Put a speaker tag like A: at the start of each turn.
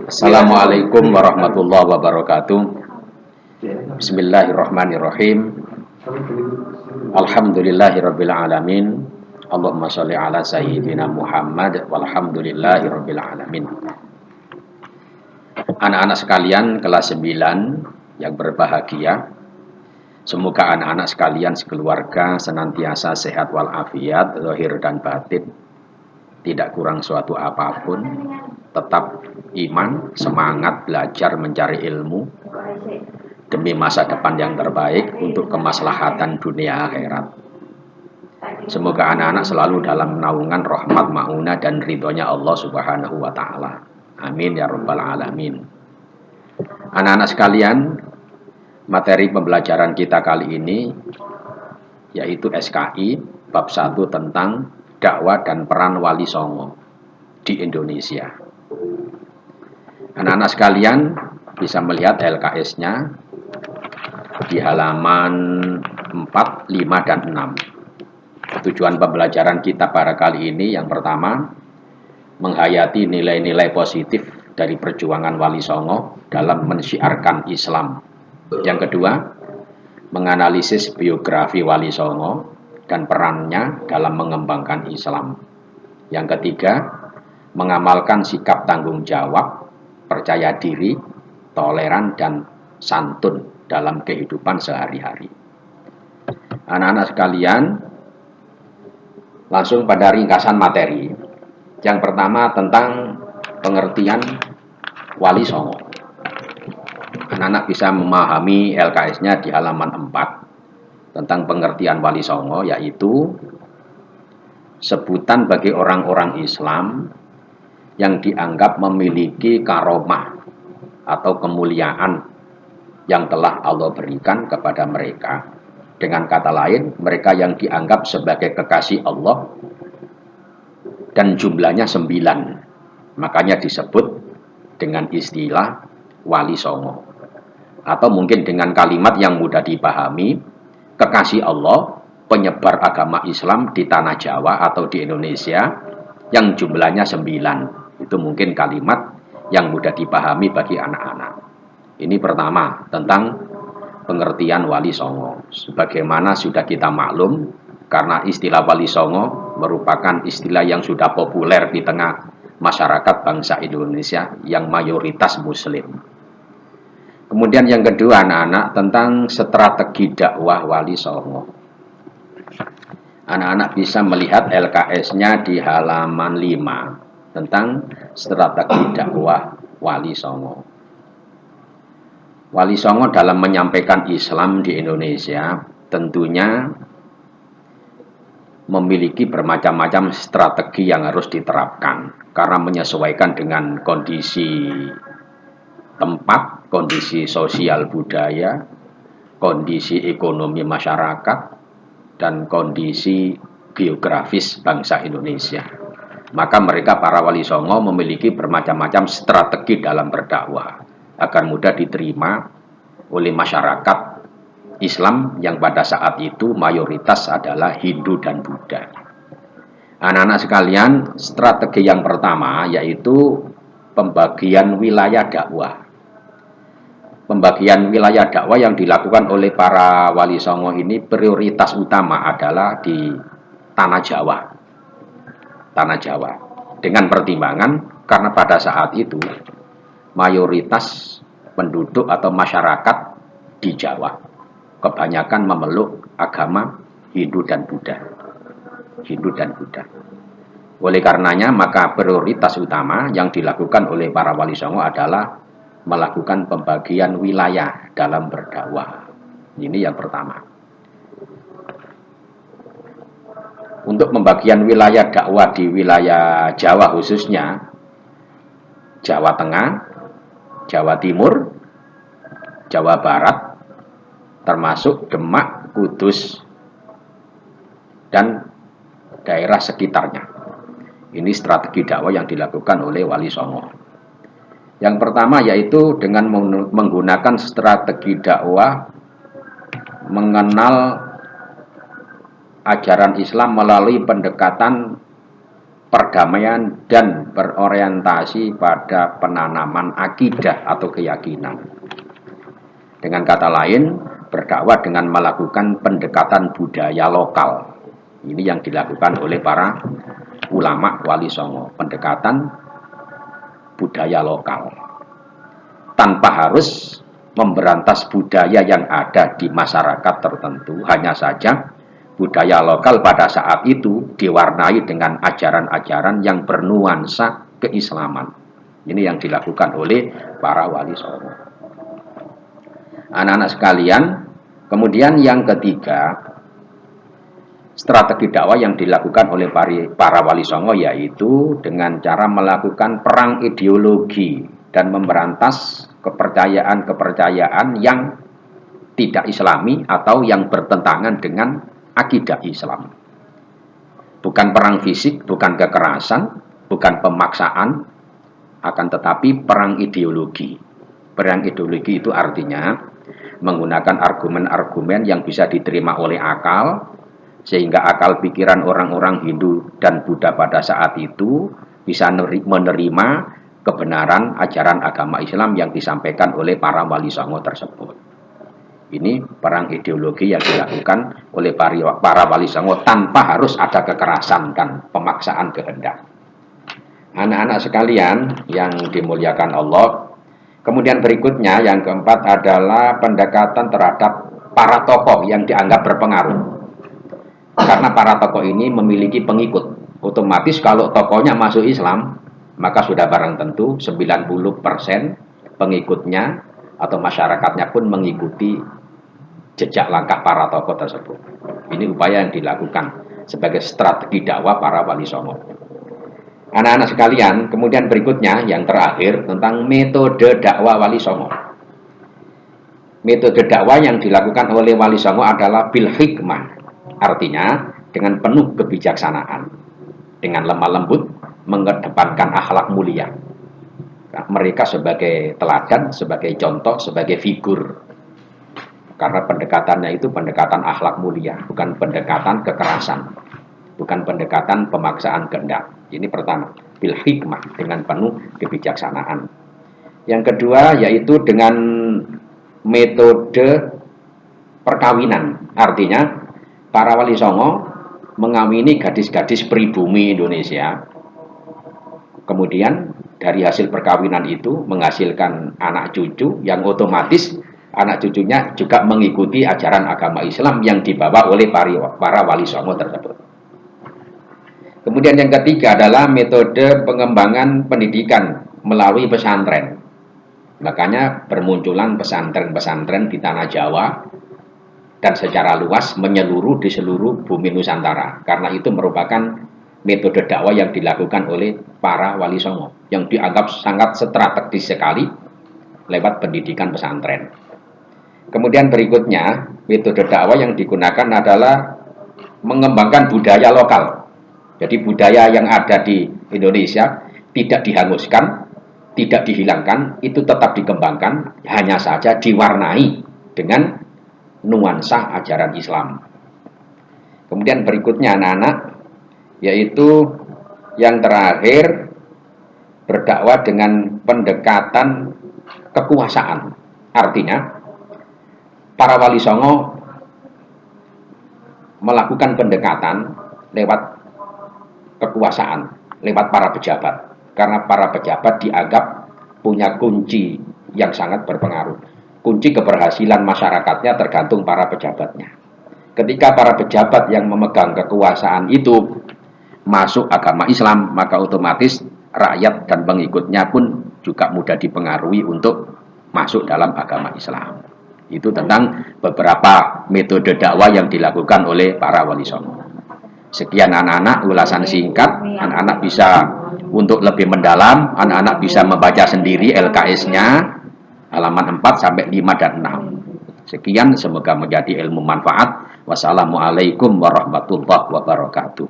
A: Assalamualaikum warahmatullahi wabarakatuh. Bismillahirrahmanirrahim. Alhamdulillahirabbil alamin. Allahumma shalli ala sayyidina Muhammad walhamdulillahirabbil alamin. Anak-anak sekalian kelas 9 yang berbahagia, semoga anak-anak sekalian sekeluarga senantiasa sehat walafiat, zahir dan batin, tidak kurang suatu apapun, tetap iman, semangat belajar mencari ilmu demi masa depan yang terbaik untuk kemaslahatan dunia akhirat. Semoga anak-anak selalu dalam naungan rahmat, ma'unah dan ridhonya Allah Subhanahu wa ta'ala. Amin ya rabbal alamin. Anak-anak sekalian, materi pembelajaran kita kali ini yaitu SKI bab 1 tentang dakwah dan peran Wali Songo di Indonesia. Anak-anak sekalian bisa melihat LKS-nya di halaman 4, 5, dan 6. Tujuan pembelajaran kita pada kali ini yang pertama, menghayati nilai-nilai positif dari perjuangan Wali Songo dalam mensyiarkan Islam. Yang kedua, menganalisis biografi Wali Songo dan perannya dalam mengembangkan Islam. Yang ketiga, mengamalkan sikap tanggung jawab, percaya diri, toleran, dan santun dalam kehidupan sehari-hari. Anak-anak sekalian, langsung pada ringkasan materi. Yang pertama tentang pengertian Wali Songo. Anak-anak bisa memahami LKS-nya di halaman 4 tentang pengertian Wali Songo, yaitu sebutan bagi orang-orang Islam yang dianggap memiliki karomah atau kemuliaan yang telah Allah berikan kepada mereka. Dengan kata lain, mereka yang dianggap sebagai kekasih Allah dan jumlahnya 9. Makanya disebut dengan istilah Wali Songo. Atau mungkin dengan kalimat yang mudah dipahami, kekasih Allah, penyebar agama Islam di tanah Jawa atau di Indonesia yang jumlahnya 9. Itu mungkin kalimat yang mudah dipahami bagi anak-anak. Ini pertama tentang pengertian Wali Songo. Sebagaimana sudah kita maklum, karena istilah Wali Songo merupakan istilah yang sudah populer di tengah masyarakat bangsa Indonesia yang mayoritas Muslim. Kemudian yang kedua anak-anak tentang strategi dakwah Wali Songo. Anak-anak bisa melihat LKS-nya di halaman 5 tentang strategi dakwah Wali Songo. Wali Songo dalam menyampaikan Islam di Indonesia tentunya memiliki bermacam-macam strategi yang harus diterapkan karena menyesuaikan dengan kondisi tempat, kondisi sosial budaya, kondisi ekonomi masyarakat, dan kondisi geografis bangsa Indonesia. Maka mereka para Wali Songo memiliki bermacam-macam strategi dalam berdakwah agar mudah diterima oleh masyarakat Islam yang pada saat itu mayoritas adalah Hindu dan Buddha. Anak-anak sekalian, strategi yang pertama yaitu pembagian wilayah dakwah. Pembagian wilayah dakwah yang dilakukan oleh para Wali Songo ini prioritas utama adalah di tanah Jawa. Tanah Jawa. Dengan pertimbangan karena pada saat itu mayoritas penduduk atau masyarakat di Jawa kebanyakan memeluk agama Hindu dan Buddha. Hindu dan Buddha. Oleh karenanya maka prioritas utama yang dilakukan oleh para Wali Songo adalah melakukan pembagian wilayah dalam berdakwah. Ini yang pertama. Untuk pembagian wilayah dakwah di wilayah Jawa khususnya Jawa Tengah, Jawa Timur, Jawa Barat, termasuk Demak, Kudus, dan daerah sekitarnya. Ini strategi dakwah yang dilakukan oleh Wali Songo. Yang pertama yaitu dengan menggunakan strategi dakwah mengenal ajaran Islam melalui pendekatan perdamaian dan berorientasi pada penanaman akidah atau keyakinan. Dengan kata lain, berdakwah dengan melakukan pendekatan budaya lokal. Ini yang dilakukan oleh para ulama Wali Songo, pendekatan budaya lokal. Tanpa harus memberantas budaya yang ada di masyarakat tertentu, hanya saja budaya lokal pada saat itu diwarnai dengan ajaran-ajaran yang bernuansa keislaman. Ini yang dilakukan oleh para Wali Songo. Anak-anak sekalian, kemudian yang ketiga, strategi dakwah yang dilakukan oleh para Wali Songo yaitu dengan cara melakukan perang ideologi dan memberantas kepercayaan-kepercayaan yang tidak islami atau yang bertentangan dengan akidah Islam. Bukan perang fisik, bukan kekerasan, bukan pemaksaan, akan tetapi perang ideologi. Perang ideologi itu artinya menggunakan argumen-argumen yang bisa diterima oleh akal, sehingga akal pikiran orang-orang Hindu dan Buddha pada saat itu bisa menerima kebenaran ajaran agama Islam yang disampaikan oleh para Wali Songo tersebut. Ini perang ideologi yang dilakukan oleh para Wali Songo tanpa harus ada kekerasan dan pemaksaan kehendak. Anak-anak sekalian yang dimuliakan Allah, kemudian berikutnya yang keempat adalah pendekatan terhadap para tokoh yang dianggap berpengaruh. Karena para tokoh ini memiliki pengikut. Otomatis kalau tokohnya masuk Islam, maka sudah barang tentu 90% pengikutnya atau masyarakatnya pun mengikuti jejak langkah para tokoh tersebut. Ini upaya yang dilakukan sebagai strategi dakwah para Wali Songo. Anak-anak sekalian, kemudian berikutnya yang terakhir tentang metode dakwah Wali Songo. Metode dakwah yang dilakukan oleh Wali Songo adalah bil hikmah, artinya dengan penuh kebijaksanaan, dengan lemah lembut mengedepankan akhlak mulia. Mereka sebagai teladan, sebagai contoh, sebagai figur. Karena pendekatannya itu pendekatan akhlak mulia, bukan pendekatan kekerasan, bukan pendekatan pemaksaan kehendak. Ini pertama, bil hikmah, dengan penuh kebijaksanaan. Yang kedua yaitu dengan metode perkawinan, artinya para Wali Songo mengawini gadis-gadis pribumi Indonesia. Kemudian dari hasil perkawinan itu menghasilkan anak cucu yang otomatis anak cucunya juga mengikuti ajaran agama Islam yang dibawa oleh para Wali Songo tersebut. Kemudian yang ketiga adalah metode pengembangan pendidikan melalui pesantren. Makanya bermunculan pesantren-pesantren di tanah Jawa dan secara luas menyeluruh di seluruh bumi Nusantara. Karena itu merupakan metode dakwah yang dilakukan oleh para Wali Songo yang dianggap sangat strategis sekali lewat pendidikan pesantren. Kemudian berikutnya, metode dakwah yang digunakan adalah mengembangkan budaya lokal. Jadi budaya yang ada di Indonesia tidak dihanguskan, tidak dihilangkan, itu tetap dikembangkan, hanya saja diwarnai dengan nuansa ajaran Islam. Kemudian berikutnya anak-anak, yaitu yang terakhir berdakwah dengan pendekatan kekuasaan. Artinya para Wali Songo melakukan pendekatan lewat kekuasaan, lewat para pejabat. Karena para pejabat dianggap punya kunci yang sangat berpengaruh. Kunci keberhasilan masyarakatnya tergantung para pejabatnya. Ketika para pejabat yang memegang kekuasaan itu masuk agama Islam, maka otomatis rakyat dan pengikutnya pun juga mudah dipengaruhi untuk masuk dalam agama Islam. Itu tentang beberapa metode dakwah yang dilakukan oleh para Wali Songo. Sekian anak-anak ulasan singkat. Anak-anak bisa untuk lebih mendalam, anak-anak bisa membaca sendiri LKS-nya halaman 4 sampai 5 dan 6. Sekian, semoga menjadi ilmu manfaat. Wassalamualaikum warahmatullahi wabarakatuh.